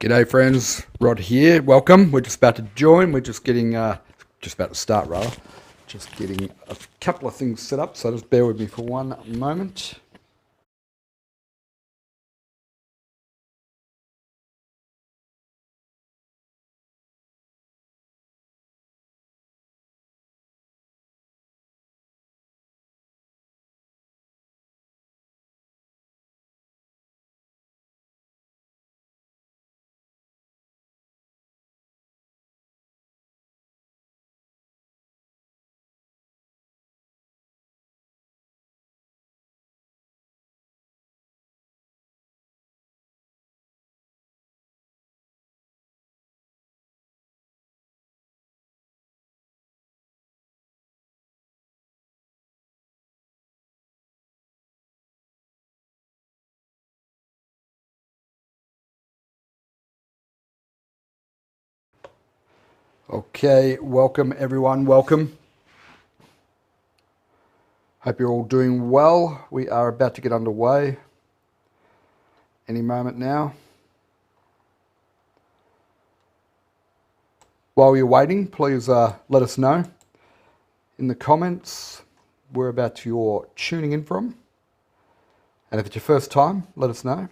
G'day friends, Rod here. Welcome. We're just about to join. We're just getting, just about to start rather. Just getting a couple of things set up, so just bear with me for one moment. Okay, welcome everyone, welcome. Hope you're all doing well. We are about to get underway any moment now. While you're waiting, please let us know in the comments whereabouts you're tuning in from. And if it's your first time, let us know.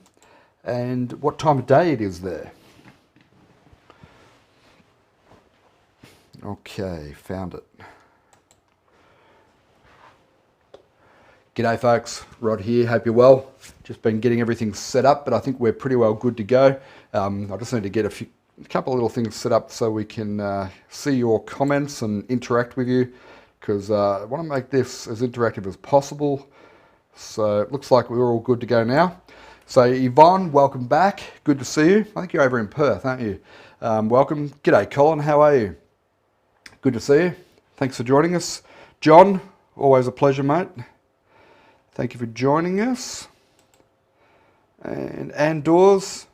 And what time of day it is there. Okay, found it. G'day folks, Rod here, hope you're well. Just been getting everything set up, but I think we're pretty well good to go. I just need to get a couple of little things set up so we can see your comments and interact with you, because I want to make this as interactive as possible. So it looks like we're all good to go now. So Yvonne, welcome back, good to see you. I think you're over in Perth, aren't you? Welcome. G'day Colin, how are you? Good to see you. Thanks for joining us. John, always a pleasure, mate. Thank you for joining us. And Ann Dawes,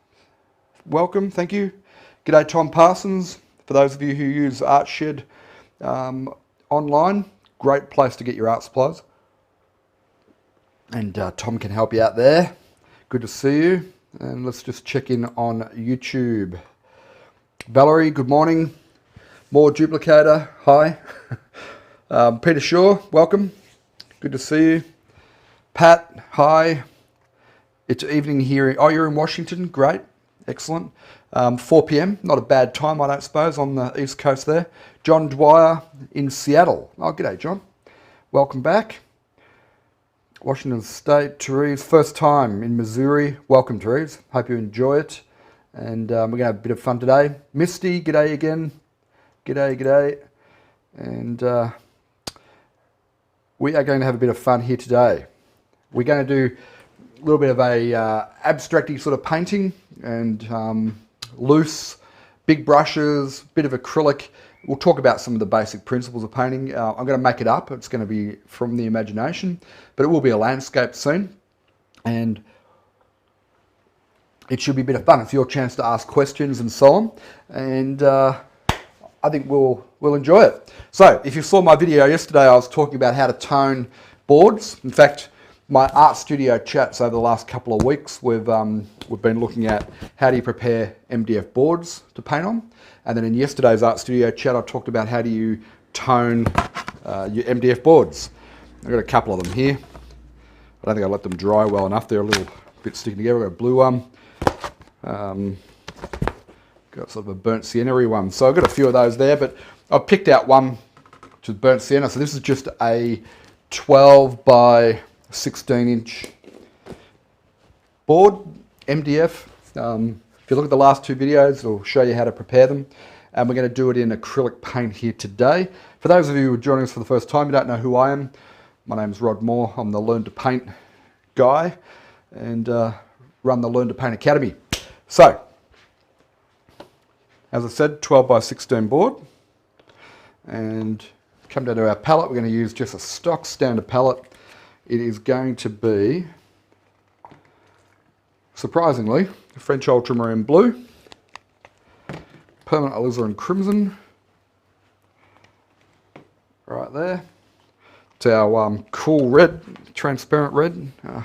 welcome, thank you. G'day Tom Parsons. For those of you who use ArtShed online, great place to get your art supplies. And Tom can help you out there. Good to see you. And let's just check in on YouTube. Valerie, good morning. More Duplicator, hi. Peter Shaw, welcome. Good to see you. Pat, hi. It's evening here. Oh, you're in Washington, great, excellent. 4 p.m, not a bad time, I don't suppose, on the East Coast there. John Dwyer in Seattle. Oh, g'day, John. Welcome back. Washington State, Therese, first time in Missouri. Welcome, Therese. Hope you enjoy it. And we're going to have a bit of fun today. Misty, g'day again. G'day, g'day. And we are going to have a bit of fun here today. We're going to do a little bit of a abstracty sort of painting and loose, big brushes, bit of acrylic. We'll talk about some of the basic principles of painting. I'm going to make it up. It's going to be from the imagination, but it will be a landscape scene. And it should be a bit of fun. It's your chance to ask questions and so on. And I think we'll enjoy it. So if you saw my video yesterday, I was talking about how to tone boards. In fact, my art studio chats over the last couple of weeks, we've been looking at how do you prepare MDF boards to paint on. And then in yesterday's art studio chat, I talked about how do you tone your MDF boards. I've got a couple of them here. I don't think I let them dry well enough. They're a little bit sticking together. I've got a blue one. Got sort of a burnt sienna-y one. So I've got a few of those there, but I've picked out one which is burnt sienna. So this is just a 12 by 16 inch board, MDF. If you look at the last two videos, it'll show you how to prepare them. And we're going to do it in acrylic paint here today. For those of you who are joining us for the first time, you don't know who I am. My name's Rod Moore. I'm the Learn to Paint guy and run the Learn to Paint Academy. So, as I said, 12 by 16 board. And come down to our palette. We're going to use just a stock standard palette. It is going to be, surprisingly, French Ultramarine Blue, Permanent Alizarin Crimson, right there. It's our cool red, transparent red. I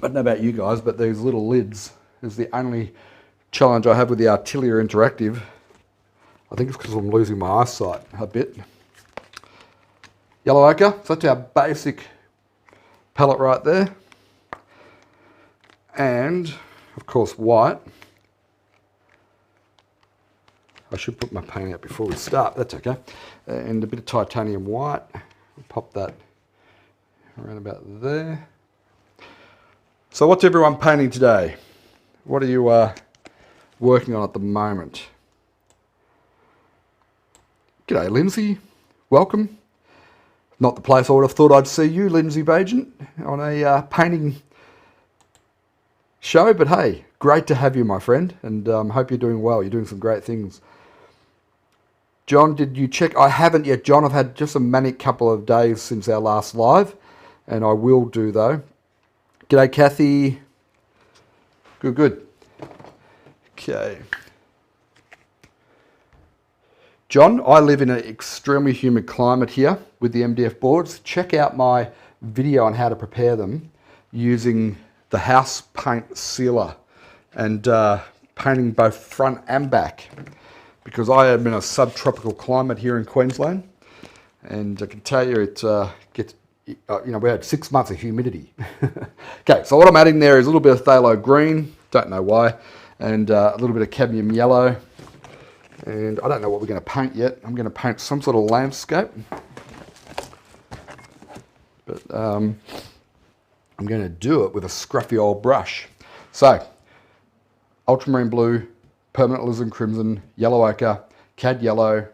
don't know about you guys, but these little lids is the only challenge I have with the Artilia Interactive. I think it's because I'm losing my eyesight a bit. Yellow ochre, so that's our basic palette right there. And, of course, white. I should put my paint out before we start, that's okay. And a bit of titanium white. We'll pop that around about there. So what's everyone painting today? What are you working on at the moment? G'day, Lindsay. Welcome. Not the place I would have thought I'd see you, Lindsay Vagent, on a painting show, but hey, great to have you, my friend, and hope you're doing well. You're doing some great things. John, did you check? I haven't yet, John. I've had just a manic couple of days since our last live, and I will do, though. G'day, Kathy. Good. Okay. John, I live in an extremely humid climate here with the MDF boards. Check out my video on how to prepare them using the house paint sealer and painting both front and back, because I am in a subtropical climate here in Queensland, and I can tell you it gets, we had 6 months of humidity. Okay, so what I'm adding there is a little bit of phthalo green, don't know why, and a little bit of cadmium yellow. And I don't know what we're going to paint yet. I'm going to paint some sort of landscape. But I'm going to do it with a scruffy old brush. So, ultramarine blue, permanent alizarin crimson, yellow ochre, cad yellow,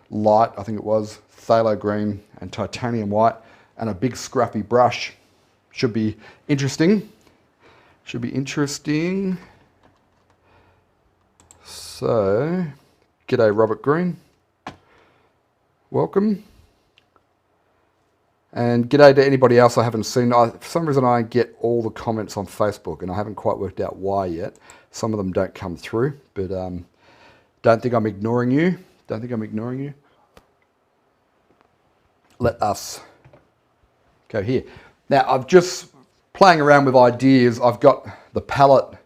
light, I think it was, phthalo green, and titanium white, and a big scruffy brush. Should be interesting. Should be interesting. So, g'day Robert Green, welcome. And g'day to anybody else I haven't seen. For some reason I get all the comments on Facebook and I haven't quite worked out why yet. Some of them don't come through, but don't think I'm ignoring you. Don't think I'm ignoring you. Let us go here. Now I've just playing around with ideas. I've got the palette.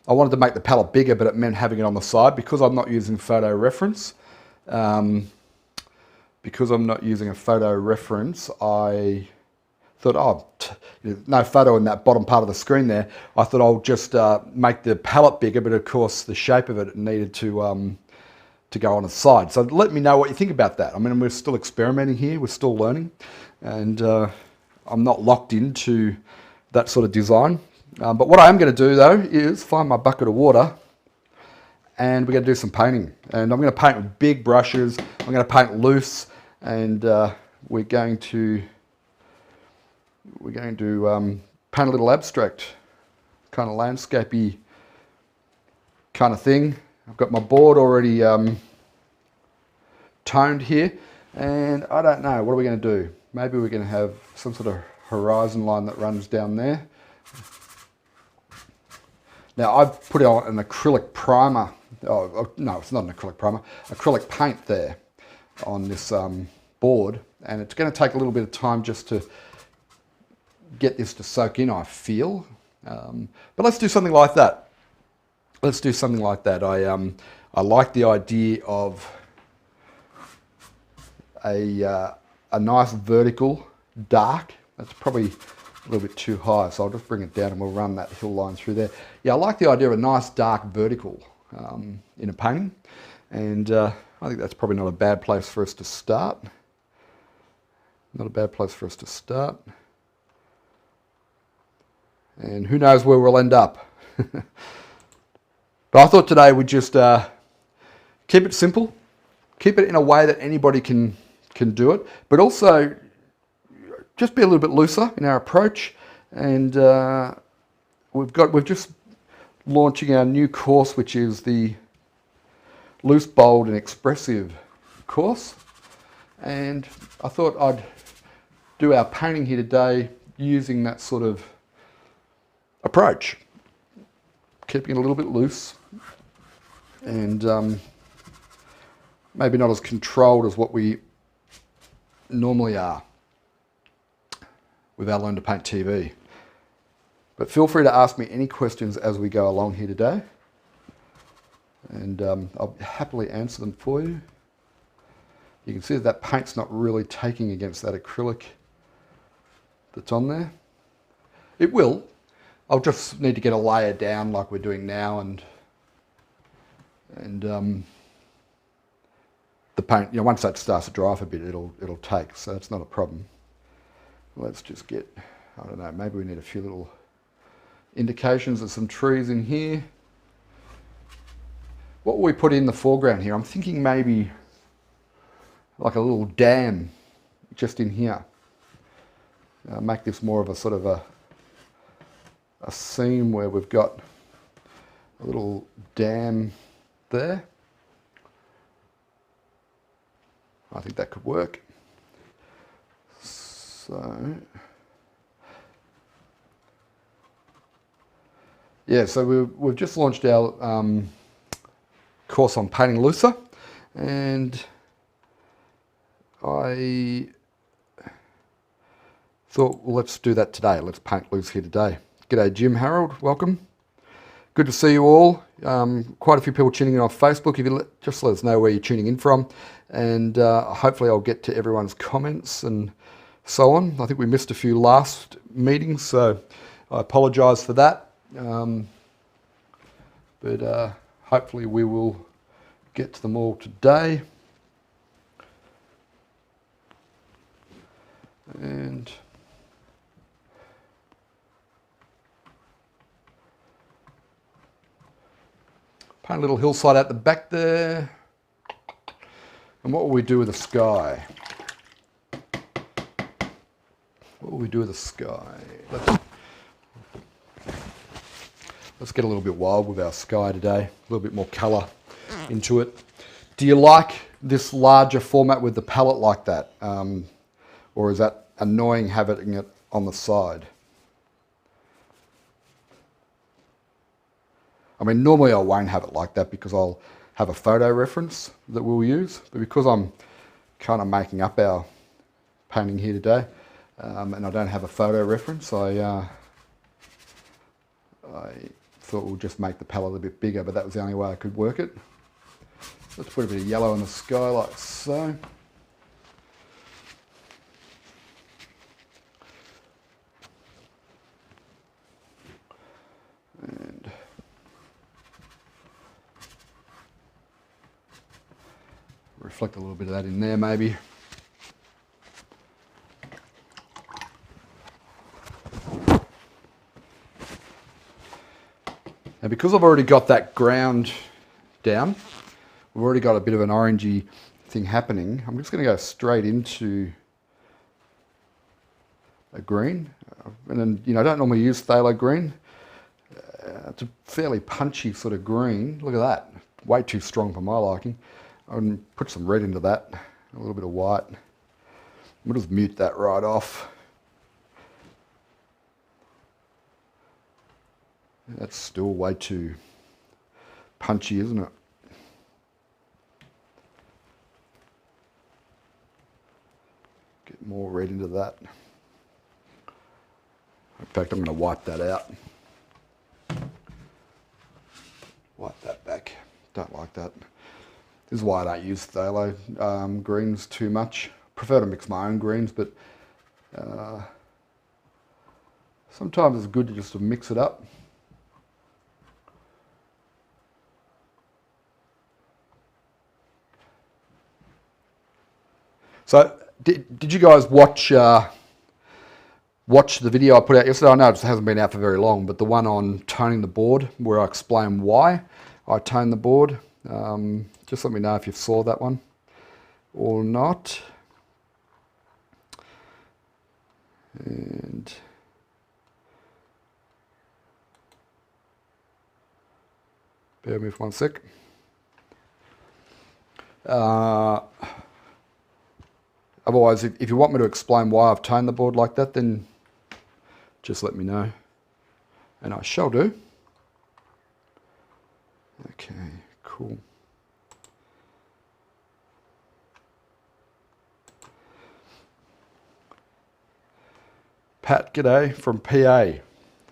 I wanted to make the palette bigger, but it meant having it on the side. Because I'm not using photo reference, I thought, no photo in that bottom part of the screen there. I thought I'll just make the palette bigger, but of course the shape of it needed to go on the side. So let me know what you think about that. I mean, we're still experimenting here, we're still learning, and I'm not locked into that sort of design. But what I am going to do though is find my bucket of water, and we're going to do some painting. And I'm going to paint with big brushes. I'm going to paint loose, and we're going to paint a little abstract, kind of landscapey kind of thing. I've got my board already toned here, and I don't know, what are we going to do? Maybe we're going to have some sort of horizon line that runs down there. Now I've put on an acrylic primer, no it's not an acrylic primer, acrylic paint there on this board, and it's going to take a little bit of time just to get this to soak in, I feel. But let's do something like that. Let's do something like that. I like the idea of a nice vertical dark. That's probably a little bit too high, so I'll just bring it down and we'll run that hill line through there. Yeah, I like the idea of a nice dark vertical in a painting, and I think that's probably not a bad place for us to start. Not a bad place for us to start. And who knows where we'll end up. But I thought today we'd just keep it simple, keep it in a way that anybody can do it, but also just be a little bit looser in our approach. And we're just launching our new course, which is the Loose, Bold and Expressive course. And I thought I'd do our painting here today using that sort of approach, keeping it a little bit loose and maybe not as controlled as what we normally are with our Learn to Paint TV. But feel free to ask me any questions as we go along here today. and I'll happily answer them for you. You can see that paint's not really taking against that acrylic that's on there. It will. I'll just need to get a layer down like we're doing now, and the paint, once that starts to dry off a bit, it'll take, so it's not a problem. Let's just get, I don't know, maybe we need a few little indications of some trees in here. What will we put in the foreground here? I'm thinking maybe like a little dam just in here. Make this more of a sort of a scene where we've got a little dam there. I think that could work. So, yeah, so we've just launched our course on painting looser, and I thought, well, let's do that today. Let's paint loose here today. G'day, Jim Harold. Welcome. Good to see you all. Quite a few people tuning in on Facebook. If you just let us know where you're tuning in from, and hopefully I'll get to everyone's comments and so on. I think we missed a few last meetings, so I apologise for that. But hopefully we will get to them all today. And paint a little hillside out the back there. And what will we do with the sky? What will we do with the sky? Let's get a little bit wild with our sky today. A little bit more colour into it. Do you like this larger format with the palette like that? Or is that annoying having it on the side? I mean, normally I won't have it like that because I'll have a photo reference that we'll use. But because I'm kind of making up our painting here today, and I don't have a photo reference, I thought we'll just make the palette a bit bigger, but that was the only way I could work it. Let's put a bit of yellow in the sky like so. And reflect a little bit of that in there maybe. Now because I've already got that ground down, we've already got a bit of an orangey thing happening, I'm just going to go straight into a green. And then, I don't normally use phthalo green. It's a fairly punchy sort of green. Look at that. Way too strong for my liking. I can put some red into that, a little bit of white. We'll just mute that right off. That's still way too punchy, isn't it? Get more red into that. In fact, I'm going to wipe that out. Wipe that back. Don't like that. This is why I don't use phthalo greens too much. Prefer to mix my own greens, but sometimes it's good to just mix it up. So, did you guys watch the video I put out yesterday? I know it hasn't been out for very long, but the one on toning the board, where I explain why I tone the board. Just let me know if you saw that one or not. And bear with me for 1 sec. Otherwise, if you want me to explain why I've toned the board like that, then just let me know, and I shall do. Okay, cool. Pat, g'day from PA.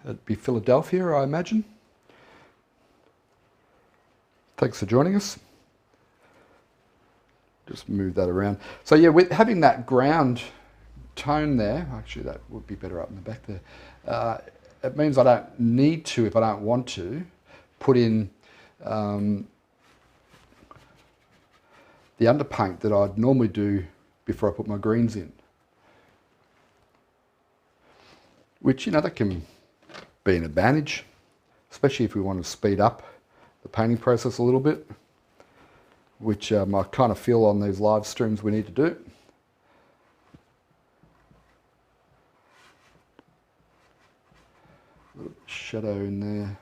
That'd be Philadelphia, I imagine. Thanks for joining us. Just move that around. So yeah, with having that ground tone there, actually that would be better up in the back there. It means I don't need to, if I don't want to, put in the underpaint that I'd normally do before I put my greens in. Which, you know, that can be an advantage, especially if we want to speed up the painting process a little bit, which I kind of feel on these live streams we need to do. A little bit of shadow in there.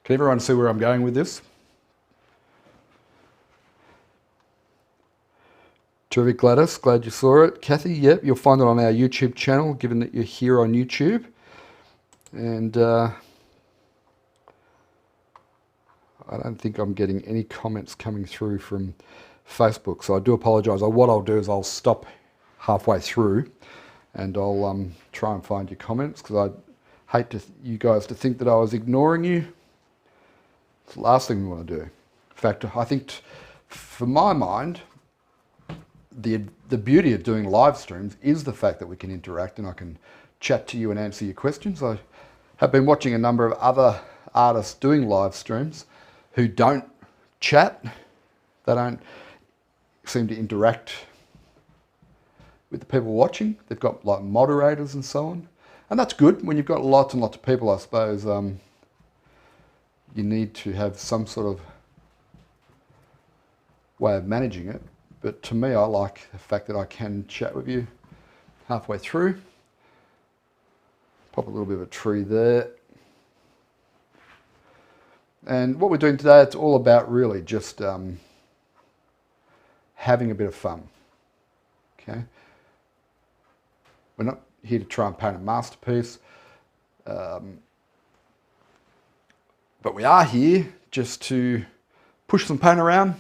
Can everyone see where I'm going with this? Terrific, Gladys. Glad you saw it. Kathy, yep, you'll find it on our YouTube channel, given that you're here on YouTube. And I don't think I'm getting any comments coming through from Facebook, so I do apologise. What I'll do is I'll stop halfway through and I'll try and find your comments, because I hate you guys to think that I was ignoring you. It's the last thing we want to do. In fact, I think for my mind, the beauty of doing live streams is the fact that we can interact and I can chat to you and answer your questions. I have been watching a number of other artists doing live streams who don't chat. They don't seem to interact with the people watching. They've got like moderators and so on. And that's good. When you've got lots and lots of people, I suppose you need to have some sort of way of managing it. But to me, I like the fact that I can chat with you halfway through. Pop a little bit of a tree there. And what we're doing today, it's all about really just having a bit of fun. Okay? We're not here to try and paint a masterpiece. But we are here just to push some paint around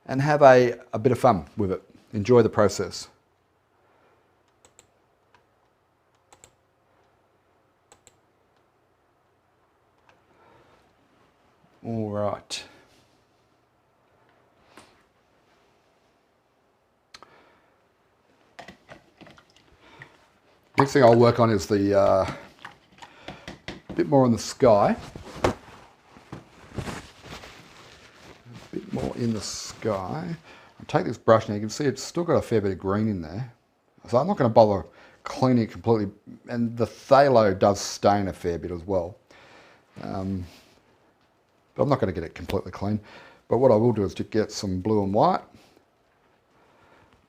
and have a bit of fun with it. Enjoy the process. All right. Next thing I'll work on is the bit more on the sky. More in the sky. I'll take this brush now, you can see it's still got a fair bit of green in there. So I'm not going to bother cleaning it completely, and the phthalo does stain a fair bit as well. But I'm not going to get it completely clean. But what I will do is to get some blue and white,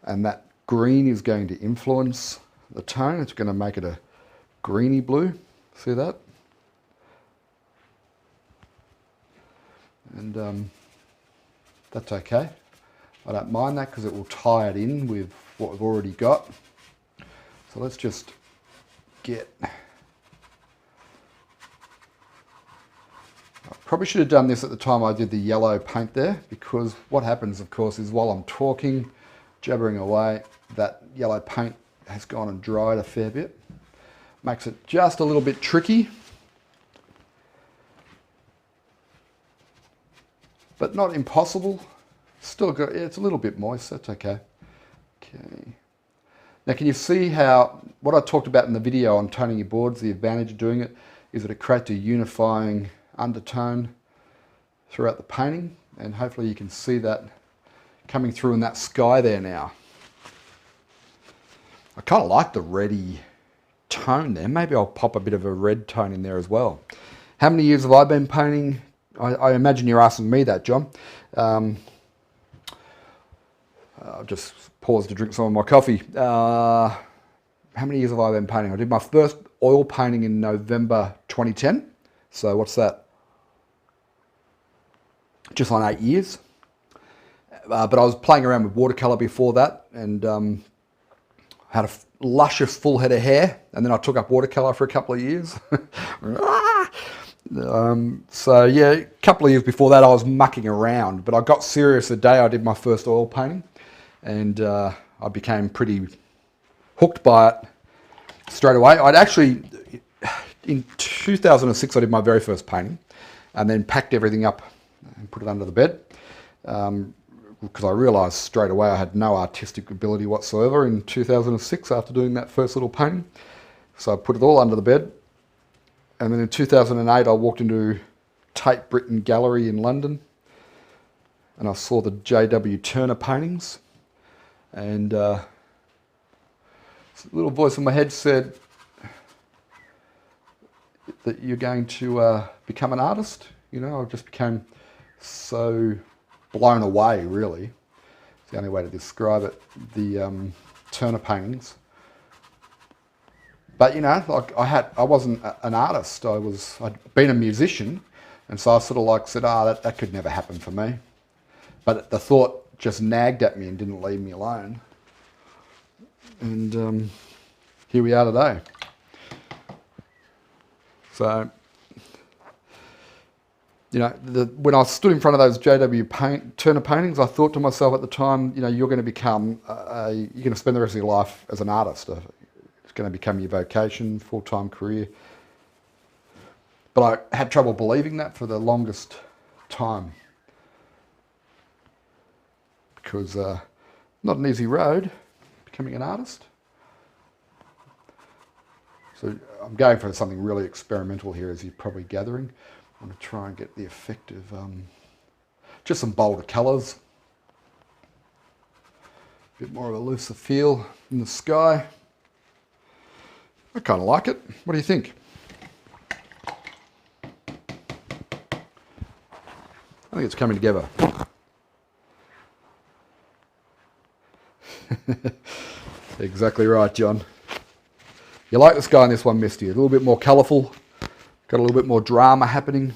and that green is going to influence the tone. It's going to make it a greeny blue. See that? And that's okay. I don't mind that because it will tie it in with what we've already got. So let's just get... I probably should have done this at the time I did the yellow paint there, because what happens, of course, is while I'm talking, jabbering away, that yellow paint has gone and dried a fair bit. Makes it just a little bit tricky. But not impossible. Still got, it's a little bit moist, that's okay. Okay. Now can you see how, what I talked about in the video on toning your boards, the advantage of doing it is that it creates a unifying undertone throughout the painting, and hopefully you can see that coming through in that sky there now. I kind of like the reddy tone there. Maybe I'll pop a bit of a red tone in there as well. How many years have I been painting? I imagine you're asking me that, John. I'll just pause to drink some of my coffee. How many years have I been painting? I did my first oil painting in November 2010. So what's that? Just on 8 years. But I was playing around with watercolour before that, and had a luscious full head of hair, and then I took up watercolour for a couple of years. So yeah, a couple of years before that I was mucking around, but I got serious the day I did my first oil painting, and I became pretty hooked by it straight away. I'd actually, in 2006 I did my very first painting, and then packed everything up and put it under the bed, because I realised straight away I had no artistic ability whatsoever in 2006 after doing that first little painting. So I put it all under the bed, and then in 2008 I walked into Tate Britain Gallery in London, and I saw the J.W. Turner paintings, and a little voice in my head said that you're going to become an artist. You know, I just became so blown away, really. It's the only way to describe it, the Turner paintings. But, you know, like I wasn't an artist. I'd been a musician, and so I sort of like said, that could never happen for me. But the thought just nagged at me and didn't leave me alone. And here we are today. So, you know, when I stood in front of those J.W. Turner paintings, I thought to myself at the time, you know, you're going to become, you're going to spend the rest of your life as an artist. It's going to become your vocation, full-time career. But I had trouble believing that for the longest time. Because not an easy road, becoming an artist. So I'm going for something really experimental here, as you're probably gathering. I'm going to try and get the effect of just some bolder colours. A bit more of a looser feel in the sky. I kind of like it. What do you think? I think it's coming together. Exactly right, John. You like the sky in this one, Misty. A little bit more colourful. Got a little bit more drama happening.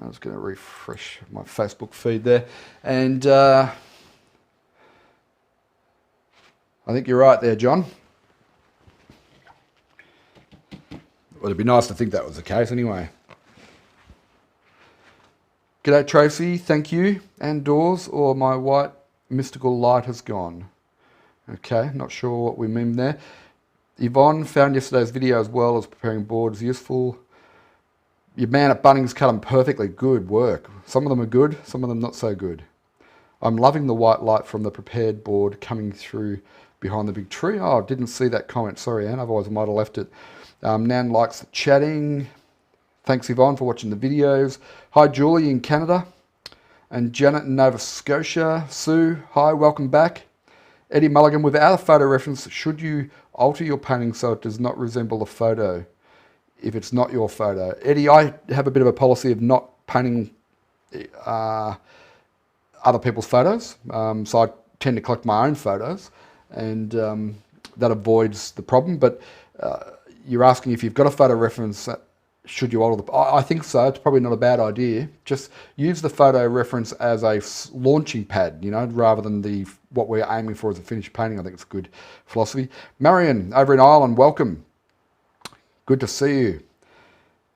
I was going to refresh my Facebook feed there. And I think you're right there, John. Well, it'd be nice to think that was the case anyway. G'day, Tracy. Thank you. And doors, or my white mystical light has gone. Okay, not sure what we mean there. Yvonne found yesterday's video as well as preparing boards useful. Your man at Bunnings cut them perfectly. Good work. Some of them are good, some of them not so good. I'm loving the white light from the prepared board coming through behind the big tree. Oh, didn't see that comment. Sorry, Anne, otherwise I might have left it. Nan likes the chatting. Thanks, Yvonne, for watching the videos. Hi, Julie in Canada. And Janet in Nova Scotia. Sue, hi, welcome back. Eddie Mulligan, without a photo reference, should you alter your painting so it does not resemble the photo if it's not your photo? Eddie, I have a bit of a policy of not painting other people's photos. So I tend to collect my own photos, and that avoids the problem. But you're asking if you've got a photo reference, should you alter the... I think so. It's probably not a bad idea. Just use the photo reference as a launching pad, you know, rather than what we're aiming for as a finished painting. I think it's a good philosophy. Marion, over in Ireland, welcome. Good to see you.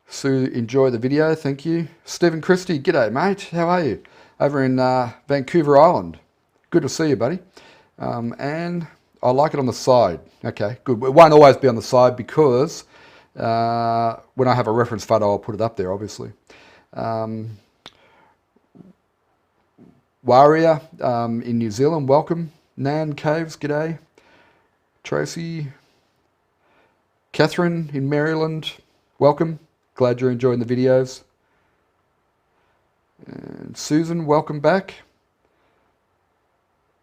Sue, enjoy the video. Thank you. Stephen Christie, g'day, mate. How are you? Over in Vancouver Island. Good to see you, buddy. And I like it on the side. Okay, good. It won't always be on the side because... when I have a reference photo, I'll put it up there, obviously. Waria in New Zealand, welcome. Nan Caves, g'day. Tracy. Catherine in Maryland, welcome. Glad you're enjoying the videos. And Susan, welcome back.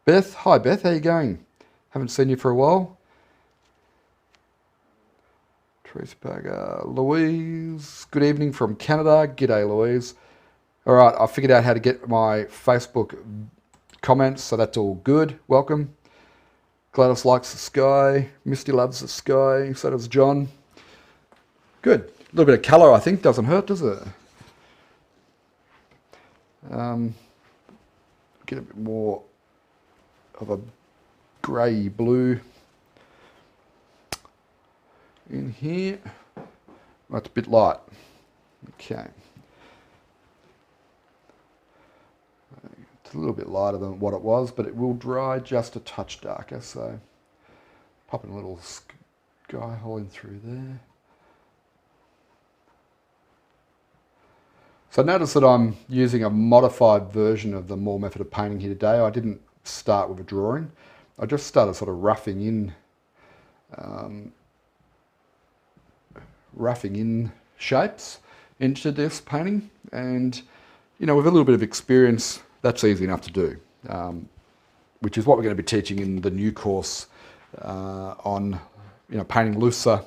Beth, hi Beth, how you going? Haven't seen you for a while. Tracy Parker. Louise, good evening from Canada. G'day, Louise. All right, I figured out how to get my Facebook comments, so that's all good. Welcome. Gladys likes the sky. Misty loves the sky. So does John. Good. A little bit of colour, I think. Doesn't hurt, does it? Get a bit more of a grey blue in here. That's a bit light. Okay. It's a little bit lighter than what it was, but it will dry just a touch darker, so Popping a little sky hole in through there. So notice that I'm using a modified version of the Moore method of painting here today. I didn't start with a drawing. I just started sort of roughing in shapes into this painting, and with a little bit of experience, that's easy enough to do, which is what we're going to be teaching in the new course on painting looser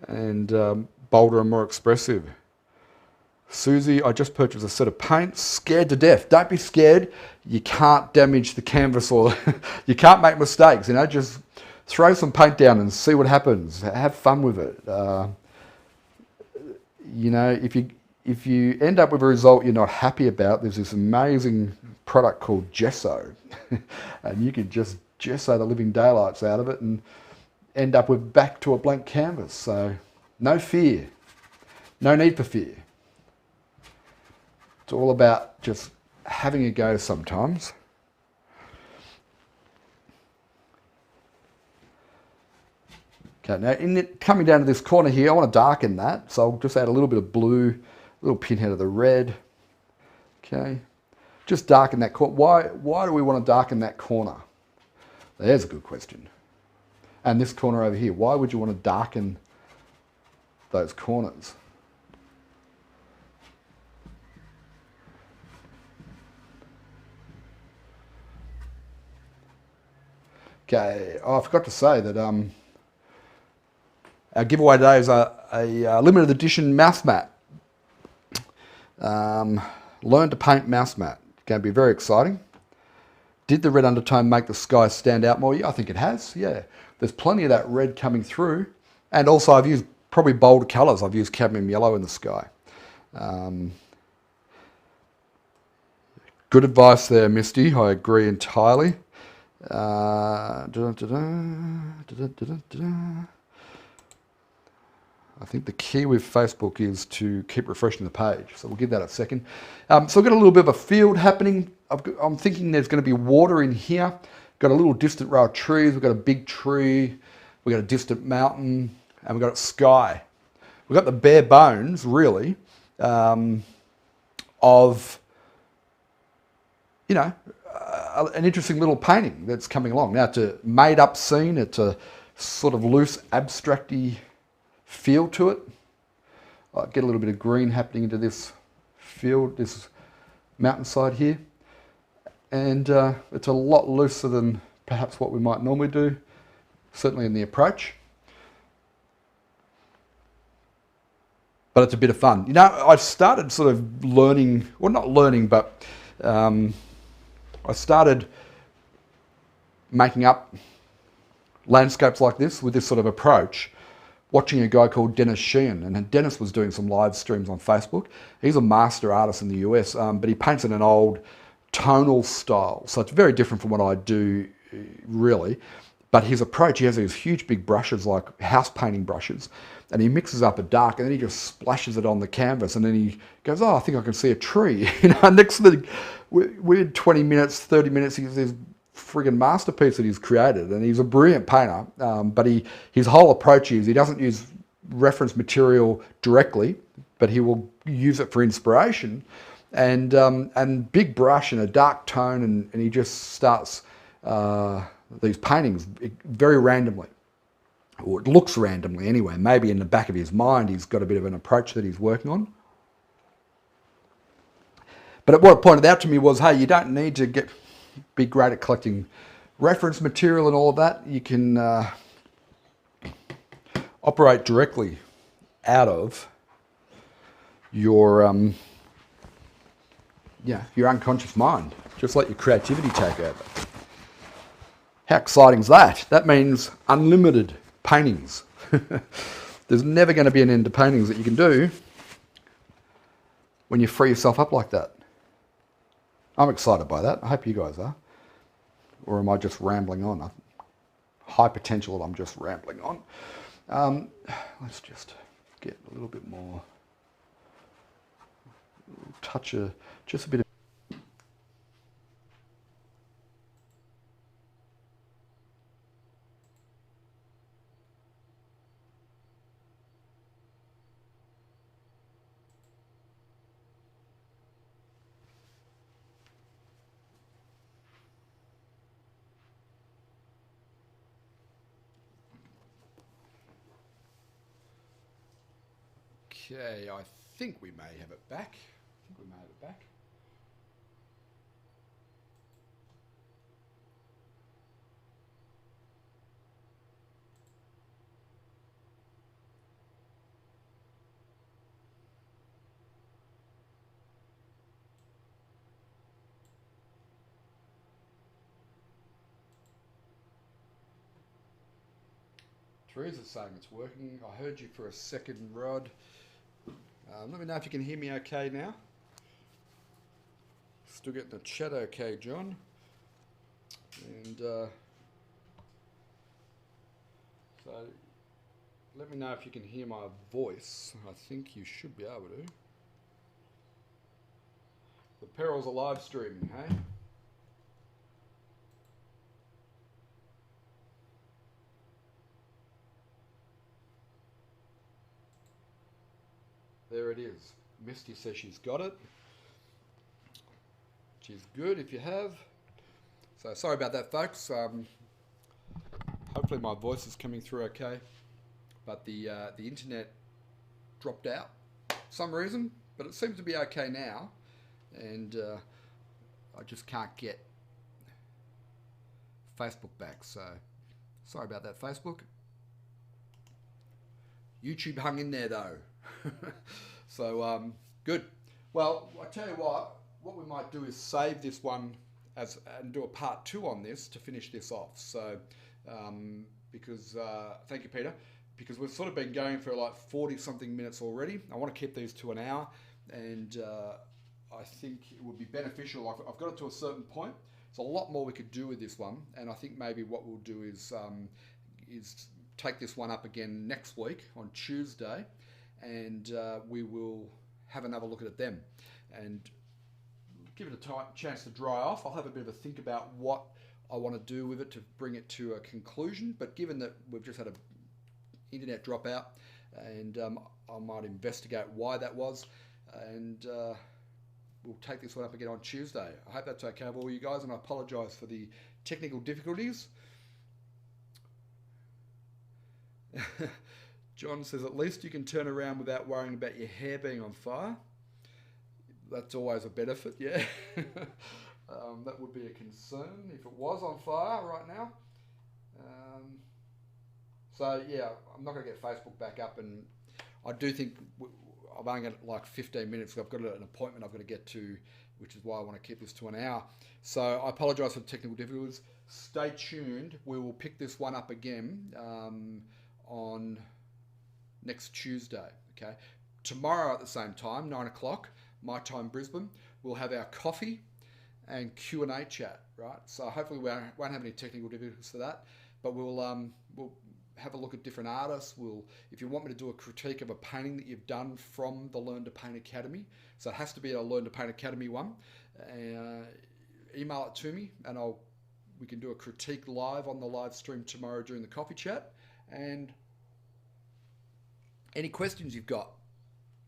and bolder and more expressive. Susie, I just purchased a set of paints. Scared to death. Don't be scared. You can't damage the canvas, or you can't make mistakes. Just throw some paint down and see what happens. Have fun with it. If you end up with a result you're not happy about, there's this amazing product called gesso, and you can just gesso the living daylights out of it and end up with back to a blank canvas. So no fear. No need for fear. It's all about just having a go sometimes. Okay, now coming down to this corner here, I want to darken that. So I'll just add a little bit of blue, a little pinhead of the red. Okay, just darken that corner. Why do we want to darken that corner? There's a good question. And this corner over here, why would you want to darken those corners? Okay, I forgot to say that our giveaway today is a limited edition mouse mat. Learn to paint mouse mat. It's going to be very exciting. Did the red undertone make the sky stand out more? Yeah, I think it has, yeah. There's plenty of that red coming through. And also I've used probably bolder colours. I've used cadmium yellow in the sky. Good advice there, Misty. I agree entirely. I think the key with Facebook is to keep refreshing the page, so we'll give that a second. So we've got a little bit of a field happening. I'm thinking there's going to be water in here. Got a little distant row of trees. We've got a big tree. We've got a distant mountain, and we've got sky. We've got the bare bones, really, of an interesting little painting that's coming along. Now, it's a made-up scene. It's a sort of loose, abstracty feel to it. I get a little bit of green happening into this field, this mountainside here. And it's a lot looser than perhaps what we might normally do, certainly in the approach. But it's a bit of fun. I've started sort of learning, well, not learning, but I started making up landscapes like this with this sort of approach, watching a guy called Dennis Sheehan. And Dennis was doing some live streams on Facebook. He's a master artist in the US, but he paints in an old tonal style. So it's very different from what I do, really. But his approach, he has these huge big brushes, like house painting brushes, and he mixes up a dark, and then he just splashes it on the canvas, and then he goes, oh, I think I can see a tree. Next to the weird 20 minutes, 30 minutes, he's this friggin' masterpiece that he's created, and he's a brilliant painter, but his whole approach is he doesn't use reference material directly, but he will use it for inspiration, and big brush and a dark tone, and he just starts these paintings very randomly, or it looks randomly anyway. Maybe in the back of his mind he's got a bit of an approach that he's working on. But what it pointed out to me was, hey, you don't need to be great at collecting reference material and all of that. You can operate directly out of your unconscious mind. Just let your creativity take over. How exciting is that? That means unlimited paintings. There's never going to be an end to paintings that you can do when you free yourself up like that. I'm excited by that. I hope you guys are. Or am I just rambling on? High potential that I'm just rambling on. Let's just get a little bit more, just a bit of Okay, I think we may have it back. Teresa's saying it's working. I heard you for a second, Rod. Let me know if you can hear me okay now. Still getting the chat okay, John. And so let me know if you can hear my voice. I think you should be able to. The perils of live streaming, hey? There it is. Misty says she's got it. Which is good if you have. So sorry about that, folks. Hopefully my voice is coming through okay. But the internet dropped out for some reason, but it seems to be okay now. And I just can't get Facebook back. So sorry about that, Facebook. YouTube hung in there though. So good. Well, I tell you what we might do is save this one and do a part 2 on this to finish this off. So because thank you, Peter, because we've sort of been going for like 40 something minutes already. I want to keep these to an hour, and I think it would be beneficial. I've got it to a certain point. There's a lot more we could do with this one, and I think maybe what we'll do is take this one up again next week on Tuesday, and we will have another look at it then and give it a chance to dry off. I'll have a bit of a think about what I want to do with it to bring it to a conclusion, but given that we've just had an internet dropout, and I might investigate why that was, and we'll take this one up again on Tuesday. I hope that's okay with all you guys, and I apologise for the technical difficulties. John says, at least you can turn around without worrying about your hair being on fire. That's always a benefit, yeah. That would be a concern if it was on fire right now. So yeah, I'm not going to get Facebook back up, and I do think I've only got like 15 minutes. I've got an appointment I've got to get to, which is why I want to keep this to an hour. So I apologise for the technical difficulties. Stay tuned. We will pick this one up again on next Tuesday. Okay, tomorrow at the same time, 9 o'clock my time, Brisbane, we'll have our coffee and Q&A chat. Right. So hopefully we won't have any technical difficulties for that, but we'll have a look at different artists. If you want me to do a critique of a painting that you've done from the Learn to Paint Academy, so it has to be a Learn to Paint Academy one, email it to me, and we can do a critique live on the live stream tomorrow during the coffee chat. And any questions you've got,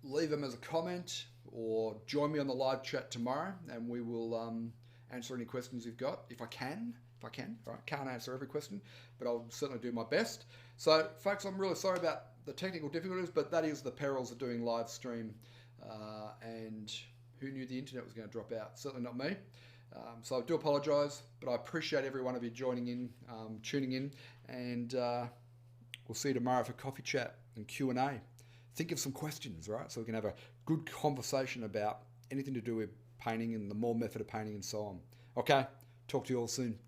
leave them as a comment or join me on the live chat tomorrow, and we will answer any questions you've got if I can. All right, can't answer every question, but I'll certainly do my best. So, folks, I'm really sorry about the technical difficulties, but that is the perils of doing live stream. And who knew the internet was going to drop out? Certainly not me. So I do apologise, but I appreciate every one of you joining in, tuning in, and we'll see you tomorrow for coffee chat and Q&A. Think of some questions, right? So we can have a good conversation about anything to do with painting and the more method of painting and so on. Okay, talk to you all soon.